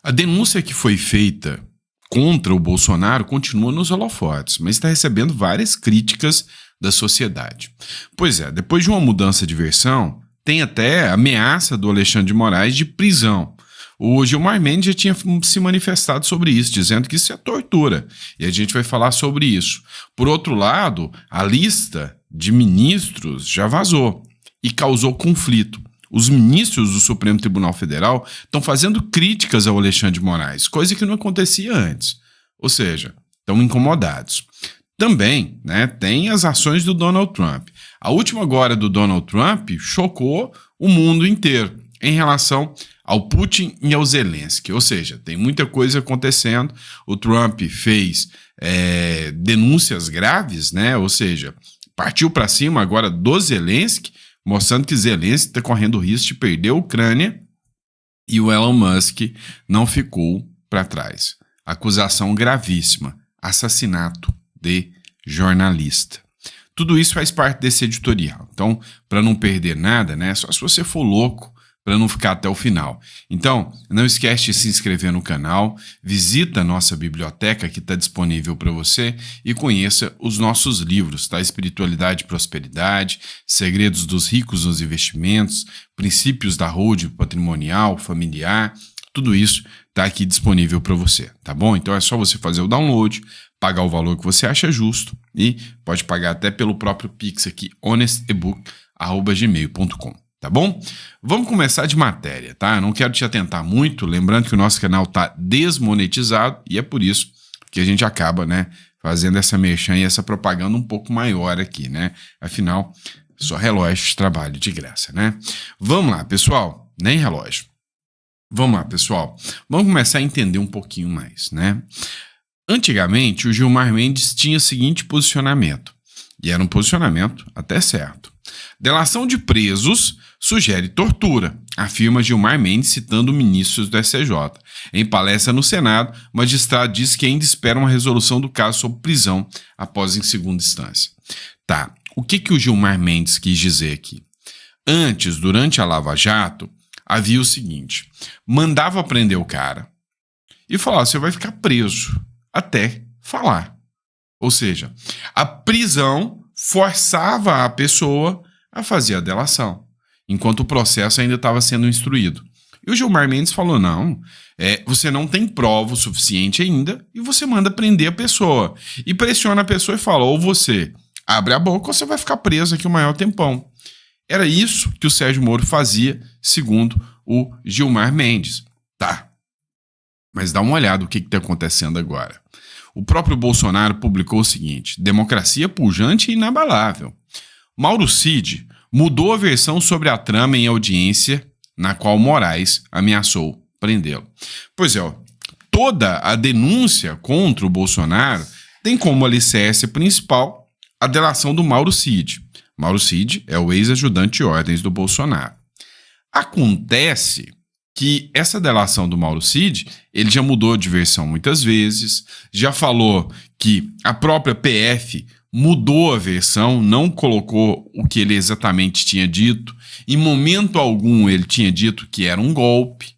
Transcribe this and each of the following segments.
A denúncia que foi feita contra o Bolsonaro continua nos holofotes, mas está recebendo várias críticas da sociedade. Pois é, depois de uma mudança de versão, tem até ameaça do Alexandre de Moraes de prisão. O Gilmar Mendes já tinha se manifestado sobre isso, dizendo que isso é tortura, e a gente vai falar sobre isso. Por outro lado, a lista de ministros já vazou e causou conflito. Os ministros do Supremo Tribunal Federal estão fazendo críticas ao Alexandre de Moraes, coisa que não acontecia antes. Ou seja, estão incomodados. Também, tem as ações do Donald Trump. A última agora do Donald Trump chocou o mundo inteiro em relação ao Putin e ao Zelensky. Ou seja, tem muita coisa acontecendo. O Trump fez denúncias graves, ou seja, partiu para cima agora do Zelensky, mostrando que Zelensky está correndo o risco de perder a Ucrânia, e o Elon Musk não ficou para trás. Acusação gravíssima, assassinato de jornalista. Tudo isso faz parte desse editorial. Então, para não perder nada, só se você for louco, para não ficar até o final. Então, não esquece de se inscrever no canal, visita a nossa biblioteca que está disponível para você e conheça os nossos livros, tá? Espiritualidade e Prosperidade, Segredos dos Ricos nos Investimentos, Princípios da Holding Patrimonial, Familiar, tudo isso está aqui disponível para você, tá bom? Então é só você fazer o download, pagar o valor que você acha justo e pode pagar até pelo próprio Pix aqui, honestebook@gmail.com. Tá bom? Vamos começar de matéria, tá? Eu não quero te atentar muito, lembrando que o nosso canal tá desmonetizado e é por isso que a gente acaba, fazendo essa merchan e essa propaganda um pouco maior aqui, Afinal, só relógio de trabalho de graça, Vamos lá, pessoal. Nem relógio. Vamos lá, pessoal. Vamos começar a entender um pouquinho mais, Antigamente, o Gilmar Mendes tinha o seguinte posicionamento, e era um posicionamento até certo. Delação de presos sugere tortura, afirma Gilmar Mendes citando ministros do STJ. Em palestra no Senado, o magistrado diz que ainda espera uma resolução do caso sob prisão após em segunda instância. Tá, o que o Gilmar Mendes quis dizer aqui? Antes, durante a Lava Jato, havia o seguinte, mandava prender o cara e falava, você vai ficar preso até falar. Ou seja, a prisão forçava a pessoa a fazer a delação, enquanto o processo ainda estava sendo instruído. E o Gilmar Mendes falou, não, você não tem prova o suficiente ainda e você manda prender a pessoa. E pressiona a pessoa e fala, ou você abre a boca ou você vai ficar preso aqui o maior tempão. Era isso que o Sérgio Moro fazia, segundo o Gilmar Mendes. Tá, mas dá uma olhada no que está acontecendo agora. O próprio Bolsonaro publicou o seguinte, democracia pujante e inabalável. Mauro Cid mudou a versão sobre a trama em audiência na qual Moraes ameaçou prendê-lo. Pois é, toda a denúncia contra o Bolsonaro tem como alicerce principal a delação do Mauro Cid. Mauro Cid é o ex-ajudante de ordens do Bolsonaro. Acontece que essa delação do Mauro Cid, ele já mudou de versão muitas vezes, já falou que a própria PF mudou a versão, não colocou o que ele exatamente tinha dito. Em momento algum ele tinha dito que era um golpe,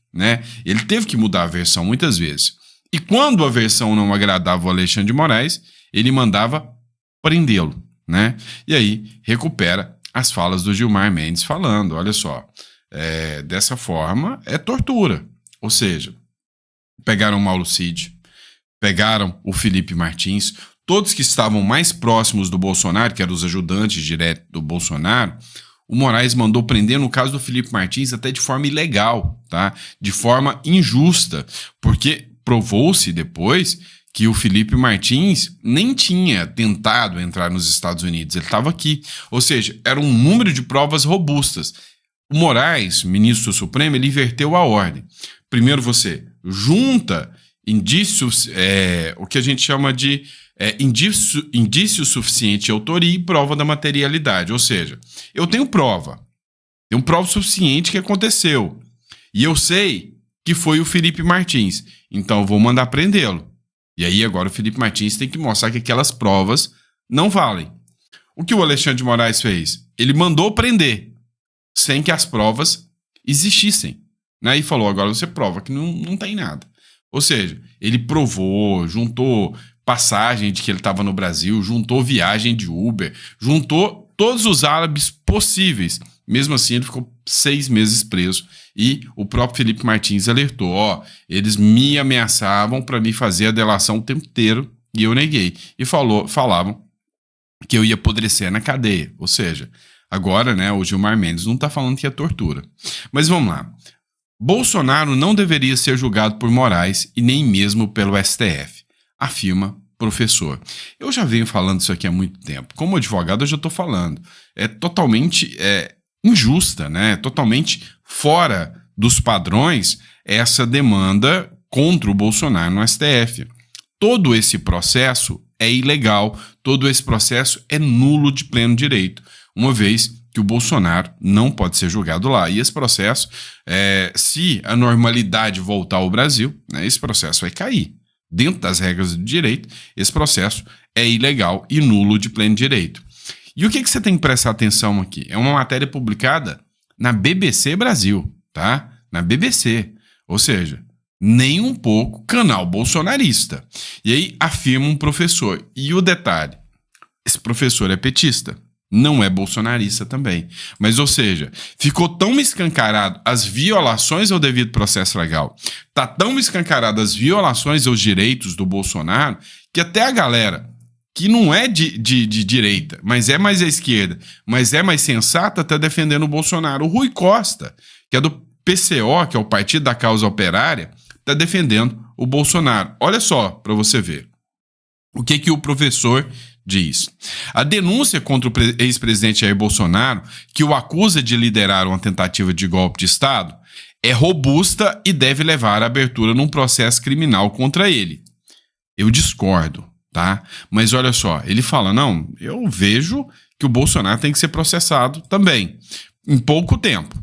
Ele teve que mudar a versão muitas vezes. E quando a versão não agradava o Alexandre de Moraes, ele mandava prendê-lo, E aí recupera as falas do Gilmar Mendes falando, olha só, dessa forma é tortura. Ou seja, pegaram o Mauro Cid, pegaram o Felipe Martins, todos que estavam mais próximos do Bolsonaro, que eram os ajudantes diretos do Bolsonaro, o Moraes mandou prender, no caso do Felipe Martins, até de forma ilegal, tá? De forma injusta, porque provou-se depois que o Felipe Martins nem tinha tentado entrar nos Estados Unidos, ele estava aqui. Ou seja, era um número de provas robustas. O Moraes, ministro Supremo, ele inverteu a ordem. Primeiro você junta indícios, o que a gente chama de indício suficiente de autoria e prova da materialidade. Ou seja, eu tenho prova suficiente que aconteceu. E eu sei que foi o Felipe Martins. Então eu vou mandar prendê-lo. E aí agora o Felipe Martins tem que mostrar que aquelas provas não valem. O que o Alexandre de Moraes fez? Ele mandou prender, sem que as provas existissem. E falou, agora você prova que não tem nada. Ou seja, ele provou, juntou passagem de que ele estava no Brasil, juntou viagem de Uber, juntou todos os álibis possíveis. Mesmo assim, ele ficou 6 meses preso. E o próprio Felipe Martins alertou: eles me ameaçavam para me fazer a delação o tempo inteiro e eu neguei. E falavam que eu ia apodrecer na cadeia. Ou seja, agora, né, o Gilmar Mendes não está falando que é tortura. Mas vamos lá. Bolsonaro não deveria ser julgado por Moraes e nem mesmo pelo STF, afirma professor. Eu já venho falando isso aqui há muito tempo. Como advogado, eu já estou falando. É totalmente injusta, né? Totalmente fora dos padrões essa demanda contra o Bolsonaro no STF. Todo esse processo é ilegal, todo esse processo é nulo de pleno direito, uma vez que o Bolsonaro não pode ser julgado lá. E esse processo, se a normalidade voltar ao Brasil, né, esse processo vai cair. Dentro das regras do direito, esse processo é ilegal e nulo de pleno direito. E o que você tem que prestar atenção aqui? É uma matéria publicada na BBC Brasil, tá? Na BBC. Ou seja, nem um pouco canal bolsonarista. E aí afirma um professor. E o detalhe, esse professor é petista. Não é bolsonarista também. Mas, ou seja, ficou tão escancarado as violações ao devido processo legal, tá tão escancarado as violações aos direitos do Bolsonaro, que até a galera que não é de direita, mas é mais à esquerda, mas é mais sensata, tá defendendo o Bolsonaro. O Rui Costa, que é do PCO, que é o Partido da Causa Operária, tá defendendo o Bolsonaro. Olha só, para você ver. O que o professor diz? A denúncia contra o ex-presidente Jair Bolsonaro, que o acusa de liderar uma tentativa de golpe de Estado, é robusta e deve levar à abertura num processo criminal contra ele. Eu discordo, tá? Mas olha só, ele fala, não, eu vejo que o Bolsonaro tem que ser processado também, em pouco tempo.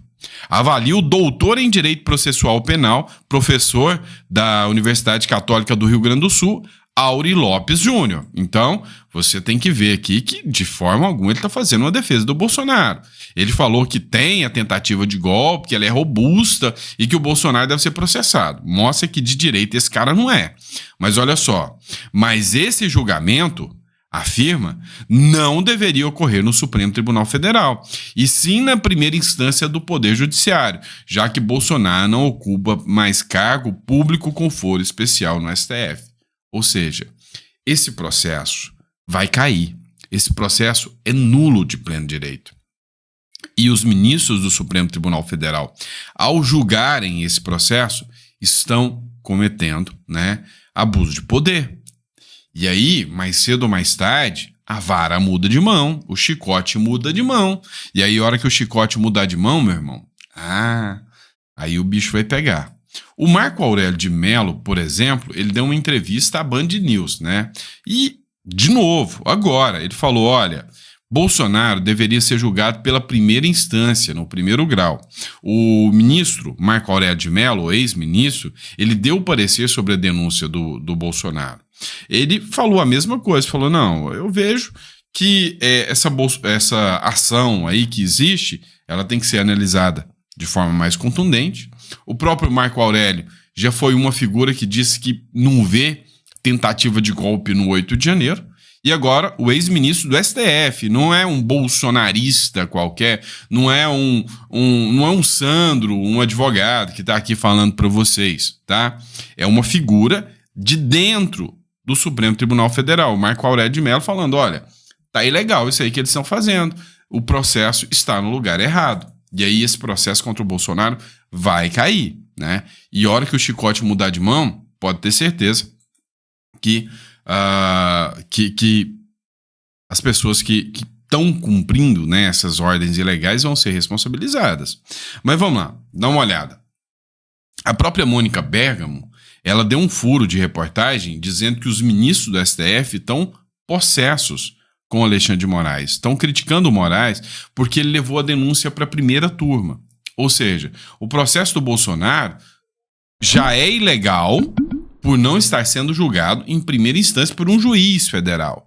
Avalia o doutor em Direito Processual Penal, professor da Universidade Católica do Rio Grande do Sul, Auri Lopes Júnior. Então, você tem que ver aqui que, de forma alguma, ele está fazendo uma defesa do Bolsonaro. Ele falou que tem a tentativa de golpe, que ela é robusta e que o Bolsonaro deve ser processado. Mostra que de direita esse cara não é. Mas olha só, mas esse julgamento, afirma, não deveria ocorrer no Supremo Tribunal Federal, e sim na primeira instância do Poder Judiciário, já que Bolsonaro não ocupa mais cargo público com foro especial no STF. Ou seja, esse processo vai cair. Esse processo é nulo de pleno direito. E os ministros do Supremo Tribunal Federal, ao julgarem esse processo, estão cometendo, né, abuso de poder. E aí, mais cedo ou mais tarde, a vara muda de mão, o chicote muda de mão. E aí, a hora que o chicote mudar de mão, meu irmão, aí o bicho vai pegar. O Marco Aurélio de Mello, por exemplo, ele deu uma entrevista à Band News, né? E, de novo, agora, ele falou, olha, Bolsonaro deveria ser julgado pela primeira instância, no primeiro grau. O ministro Marco Aurélio de Mello, o ex-ministro, ele deu parecer sobre a denúncia do Bolsonaro. Ele falou a mesma coisa, falou, não, eu vejo que essa ação aí que existe, ela tem que ser analisada de forma mais contundente. O próprio Marco Aurélio já foi uma figura que disse que não vê tentativa de golpe no 8 de janeiro. E agora o ex-ministro do STF, não é um bolsonarista qualquer, não é um Sandro, um advogado que está aqui falando para vocês, tá? É uma figura de dentro do Supremo Tribunal Federal, Marco Aurélio de Mello, falando, olha, tá ilegal isso aí que eles estão fazendo, o processo está no lugar errado. E aí esse processo contra o Bolsonaro vai cair, né? E a hora que o chicote mudar de mão, pode ter certeza que as pessoas que estão cumprindo, né, essas ordens ilegais vão ser responsabilizadas. Mas vamos lá, dá uma olhada. A própria Mônica Bergamo, ela deu um furo de reportagem dizendo que os ministros do STF estão possessos com Alexandre de Moraes. Estão criticando o Moraes porque ele levou a denúncia para a primeira turma. Ou seja, o processo do Bolsonaro já é ilegal por não estar sendo julgado em primeira instância por um juiz federal.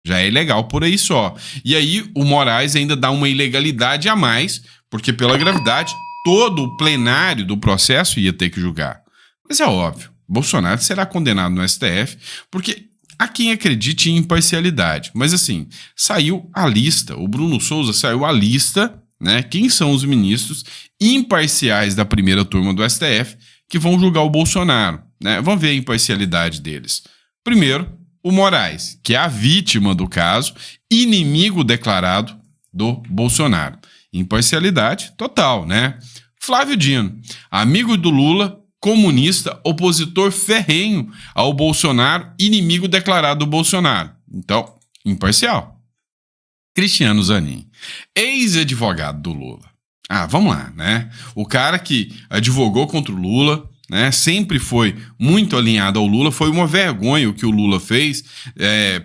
Já é ilegal por aí só. E aí o Moraes ainda dá uma ilegalidade a mais, porque pela gravidade todo o plenário do processo ia ter que julgar. Mas é óbvio, Bolsonaro será condenado no STF, porque há quem acredite em imparcialidade. Mas assim, saiu a lista, o Bruno Souza saiu a lista, né? Quem são os ministros imparciais da primeira turma do STF que vão julgar o Bolsonaro, né? Vamos ver a imparcialidade deles. Primeiro, o Moraes, que é a vítima do caso, inimigo declarado do Bolsonaro. Imparcialidade total, né? Flávio Dino, amigo do Lula, comunista, opositor ferrenho ao Bolsonaro, inimigo declarado do Bolsonaro. Então, imparcial. Cristiano Zanin, ex-advogado do Lula. Vamos lá, né? O cara que advogou contra o Lula, né? Sempre foi muito alinhado ao Lula. Foi uma vergonha o que o Lula fez.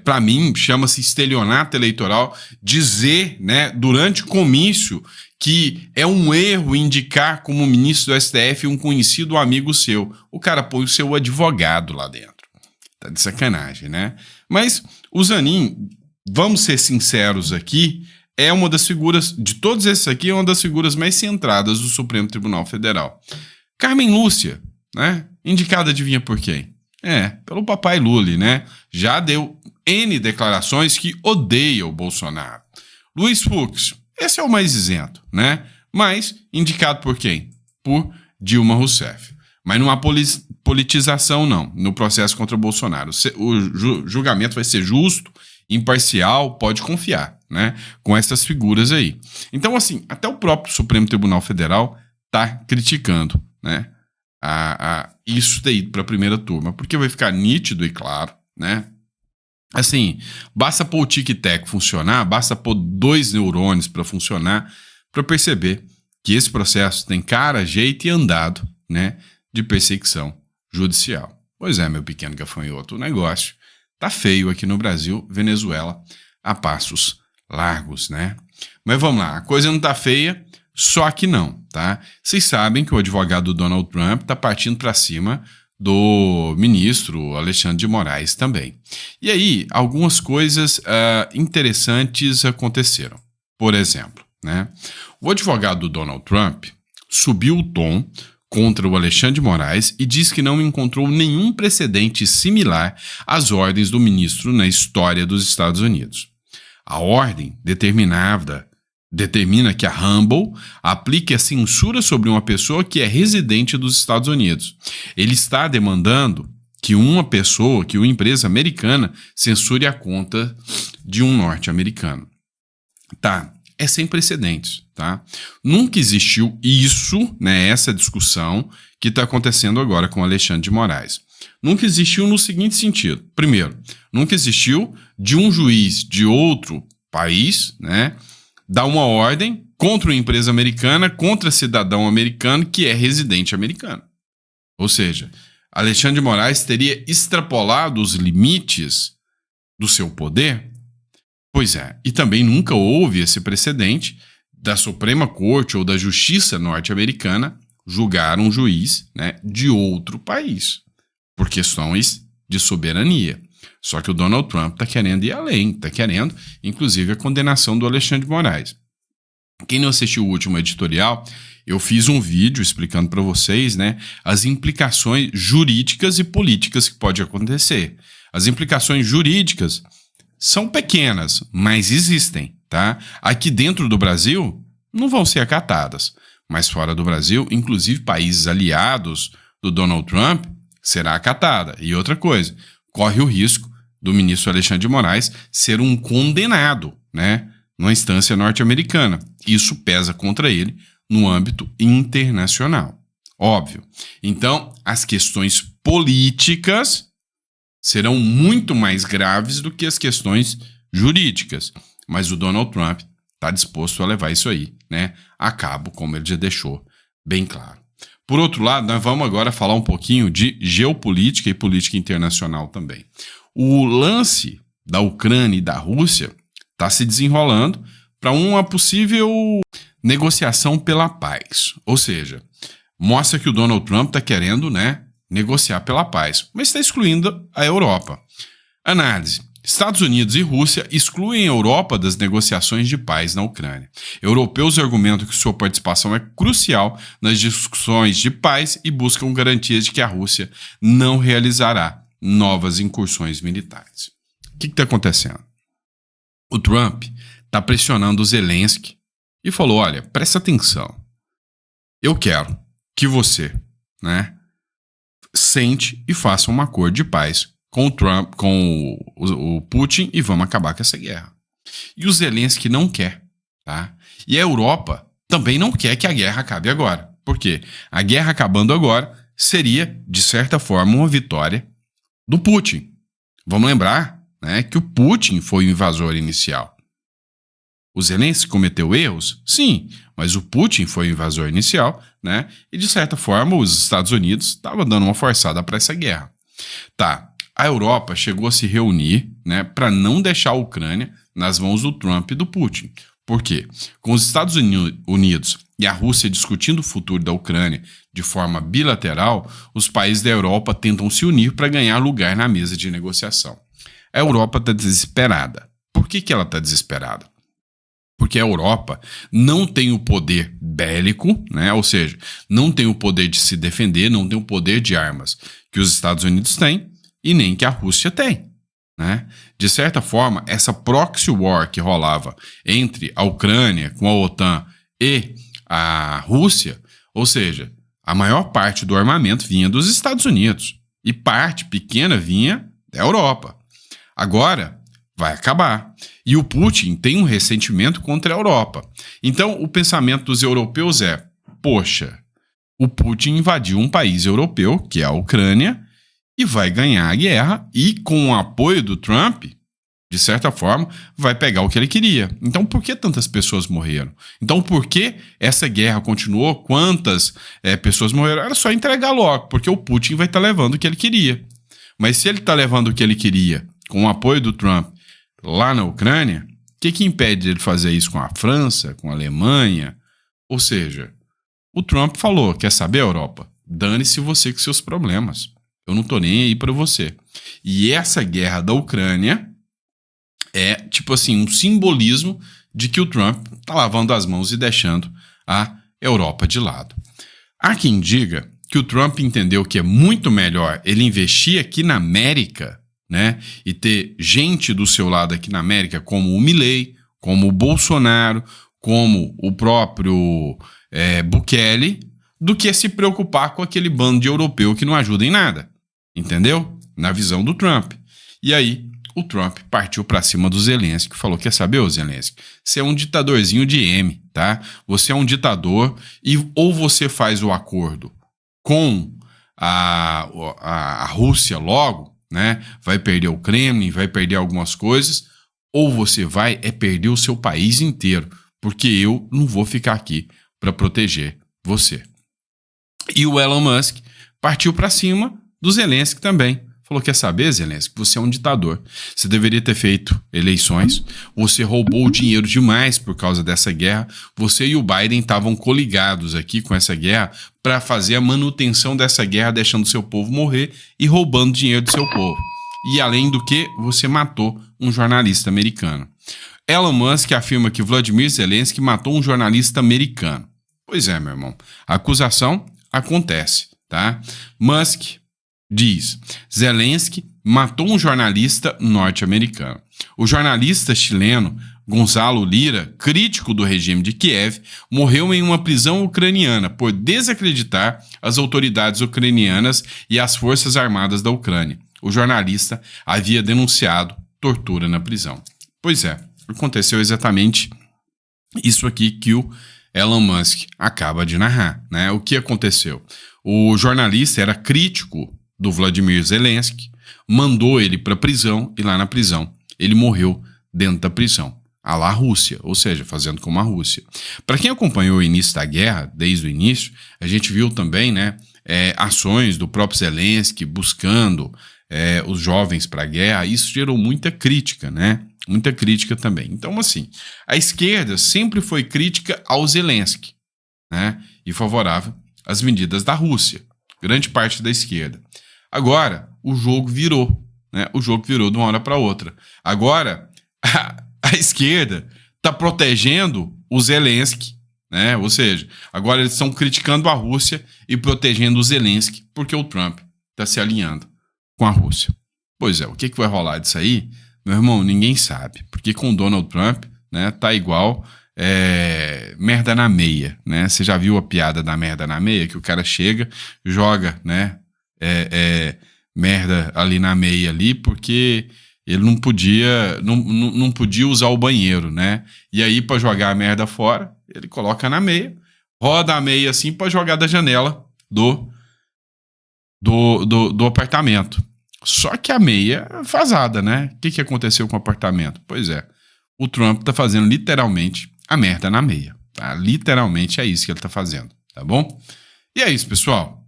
Para mim, chama-se estelionato eleitoral. Dizer, né, durante o comício que é um erro indicar como ministro do STF um conhecido amigo seu. O cara põe o seu advogado lá dentro. Tá de sacanagem, né? Mas o Zanin, vamos ser sinceros aqui, é uma das figuras, de todos esses aqui, é uma das figuras mais centradas do Supremo Tribunal Federal. Carmen Lúcia, né? Indicada, adivinha por quem? Pelo papai Lula, né? Já deu N declarações que odeia o Bolsonaro. Luiz Fux, esse é o mais isento, né? Mas indicado por quem? Por Dilma Rousseff. Mas não há politização, não, no processo contra o Bolsonaro. O julgamento vai ser justo, imparcial, pode confiar, né? Com essas figuras aí. Então, assim, até o próprio Supremo Tribunal Federal está criticando, né? Isso ter ido para a primeira turma, porque vai ficar nítido e claro, né? Assim, basta pôr o tic-tac funcionar, basta pôr 2 neurônios para funcionar, para perceber que esse processo tem cara, jeito e andado, né, de perseguição judicial. Pois é, meu pequeno gafanhoto, o negócio tá feio aqui no Brasil, Venezuela, a passos largos, né? Mas vamos lá, a coisa não tá feia, só que não, tá? Vocês sabem que o advogado do Donald Trump tá partindo para cima do ministro Alexandre de Moraes também. E aí, algumas coisas interessantes aconteceram. Por exemplo, né, o advogado do Donald Trump subiu o tom contra o Alexandre de Moraes e diz que não encontrou nenhum precedente similar às ordens do ministro na história dos Estados Unidos. A ordem determina que a Rumble aplique a censura sobre uma pessoa que é residente dos Estados Unidos. Ele está demandando que uma empresa americana censure a conta de um norte-americano. Tá, é sem precedentes, tá? Nunca existiu isso, né, essa discussão que está acontecendo agora com Alexandre de Moraes. Nunca existiu no seguinte sentido. Primeiro, nunca existiu de um juiz de outro país, né, dar uma ordem contra uma empresa americana, contra cidadão americano que é residente americano. Ou seja, Alexandre de Moraes teria extrapolado os limites do seu poder? Pois é, e também nunca houve esse precedente da Suprema Corte ou da Justiça norte-americana julgar um juiz, né, de outro país, por questões de soberania. Só que o Donald Trump está querendo ir além, está querendo, inclusive, a condenação do Alexandre de Moraes. Quem não assistiu o último editorial, eu fiz um vídeo explicando para vocês, né, as implicações jurídicas e políticas que pode acontecer. As implicações jurídicas são pequenas, mas existem, tá? Aqui dentro do Brasil não vão ser acatadas, mas fora do Brasil, inclusive países aliados do Donald Trump, será acatada. E outra coisa, corre o risco do ministro Alexandre de Moraes ser um condenado, né, numa instância norte-americana. Isso pesa contra ele no âmbito internacional. Óbvio. Então, as questões políticas serão muito mais graves do que as questões jurídicas. Mas o Donald Trump está disposto a levar isso aí, né, a cabo, como ele já deixou bem claro. Por outro lado, nós vamos agora falar um pouquinho de geopolítica e política internacional também. O lance da Ucrânia e da Rússia está se desenrolando para uma possível negociação pela paz. Ou seja, mostra que o Donald Trump está querendo, né, negociar pela paz, mas está excluindo a Europa. Análise. Estados Unidos e Rússia excluem a Europa das negociações de paz na Ucrânia. Europeus argumentam que sua participação é crucial nas discussões de paz e buscam garantias de que a Rússia não realizará novas incursões militares. O que está acontecendo? O Trump está pressionando o Zelensky e falou, olha, presta atenção, eu quero que você, sente e faça um acordo de paz com o Trump, com o Putin e vamos acabar com essa guerra. E o Zelensky não quer, tá? E a Europa também não quer que a guerra acabe agora. Por quê? A guerra acabando agora seria, de certa forma, uma vitória do Putin. Vamos lembrar, que o Putin foi o invasor inicial. O Zelensky cometeu erros? Sim, mas o Putin foi o invasor inicial, E, de certa forma, os Estados Unidos estavam dando uma forçada para essa guerra. Tá. A Europa chegou a se reunir, para não deixar a Ucrânia nas mãos do Trump e do Putin. Por quê? Com os Estados Unidos e a Rússia discutindo o futuro da Ucrânia de forma bilateral, os países da Europa tentam se unir para ganhar lugar na mesa de negociação. A Europa está desesperada. Por que ela está desesperada? Porque a Europa não tem o poder bélico, ou seja, não tem o poder de se defender, não tem o poder de armas que os Estados Unidos têm, e nem que a Rússia tem. De certa forma, essa proxy war que rolava entre a Ucrânia com a OTAN e a Rússia, ou seja, a maior parte do armamento vinha dos Estados Unidos e parte pequena vinha da Europa. Agora vai acabar. E o Putin tem um ressentimento contra a Europa. Então, o pensamento dos europeus é, poxa, o Putin invadiu um país europeu, que é a Ucrânia, e vai ganhar a guerra e, com o apoio do Trump, de certa forma, vai pegar o que ele queria. Então, por que tantas pessoas morreram? Então, por que essa guerra continuou? Quantas pessoas morreram? Era só entregar logo, porque o Putin vai estar levando o que ele queria. Mas se ele está levando o que ele queria, com o apoio do Trump, lá na Ucrânia, o que impede ele fazer isso com a França, com a Alemanha? Ou seja, o Trump falou, quer saber, Europa? Dane-se você com seus problemas. Eu não tô nem aí para você. E essa guerra da Ucrânia é, tipo assim, um simbolismo de que o Trump tá lavando as mãos e deixando a Europa de lado. Há quem diga que o Trump entendeu que é muito melhor ele investir aqui na América, e ter gente do seu lado aqui na América, como o Milei, como o Bolsonaro, como o próprio Bukele, do que se preocupar com aquele bando de europeu que não ajuda em nada. Entendeu? Na visão do Trump. E aí, o Trump partiu para cima do Zelensky, falou, quer saber, ô Zelensky? Você é um ditadorzinho de M, tá? Você é um ditador e ou você faz o acordo com a Rússia logo, vai perder o Kremlin, vai perder algumas coisas, ou você vai perder o seu país inteiro, porque eu não vou ficar aqui para proteger você. E o Elon Musk partiu para cima do Zelensky também. Falou, quer saber, Zelensky? Você é um ditador. Você deveria ter feito eleições. Você roubou dinheiro demais por causa dessa guerra. Você e o Biden estavam coligados aqui com essa guerra para fazer a manutenção dessa guerra, deixando seu povo morrer e roubando dinheiro do seu povo. E além do que, você matou um jornalista americano. Elon Musk afirma que Vladimir Zelensky matou um jornalista americano. Pois é, meu irmão. A acusação acontece, tá? Musk diz, Zelensky matou um jornalista norte-americano. O jornalista chileno Gonzalo Lira, crítico do regime de Kiev, morreu em uma prisão ucraniana por desacreditar as autoridades ucranianas e as forças armadas da Ucrânia. O jornalista havia denunciado tortura na prisão. Pois é, aconteceu exatamente isso aqui que o Elon Musk acaba de narrar, O que aconteceu? O jornalista era crítico do Vladimir Zelensky, mandou ele para a prisão e lá na prisão ele morreu dentro da prisão, à la Rússia, ou seja, fazendo como a Rússia. Para quem acompanhou o início da guerra, desde o início, a gente viu também ações do próprio Zelensky buscando os jovens para a guerra. Isso gerou muita crítica, Muita crítica também. Então, assim, a esquerda sempre foi crítica ao Zelensky, e favorável às medidas da Rússia. Grande parte da esquerda. Agora, o jogo virou, né, o jogo virou de uma hora para outra. Agora, a esquerda está protegendo o Zelensky, né? Ou seja, agora eles estão criticando a Rússia e protegendo o Zelensky porque o Trump está se alinhando com a Rússia. Pois é, o que vai rolar disso aí? Meu irmão, ninguém sabe, porque com o Donald Trump, né, tá igual merda na meia, né? Você já viu a piada da merda na meia? Que o cara chega, joga, né, merda ali na meia ali, porque ele não podia usar o banheiro, né? E aí, para jogar a merda fora, ele coloca na meia, roda a meia assim para jogar da janela do apartamento. Só que a meia é vazada, né? O que aconteceu com o apartamento? Pois é, o Trump tá fazendo literalmente a merda na meia. Tá? Literalmente é isso que ele tá fazendo, tá bom? E é isso, pessoal.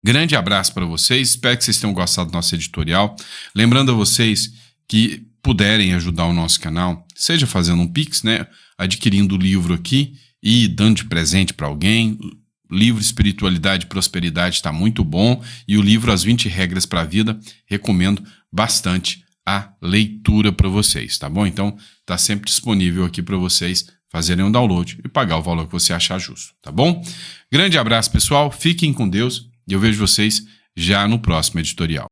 Grande abraço para vocês. Espero que vocês tenham gostado do nosso editorial. Lembrando a vocês que puderem ajudar o nosso canal, seja fazendo um Pix, né? Adquirindo o livro aqui e dando de presente para alguém. O livro Espiritualidade e Prosperidade está muito bom. E o livro As 20 Regras para a Vida, recomendo bastante a leitura para vocês, tá bom? Então, está sempre disponível aqui para vocês fazerem um download e pagar o valor que você achar justo, tá bom? Grande abraço, pessoal. Fiquem com Deus e eu vejo vocês já no próximo editorial.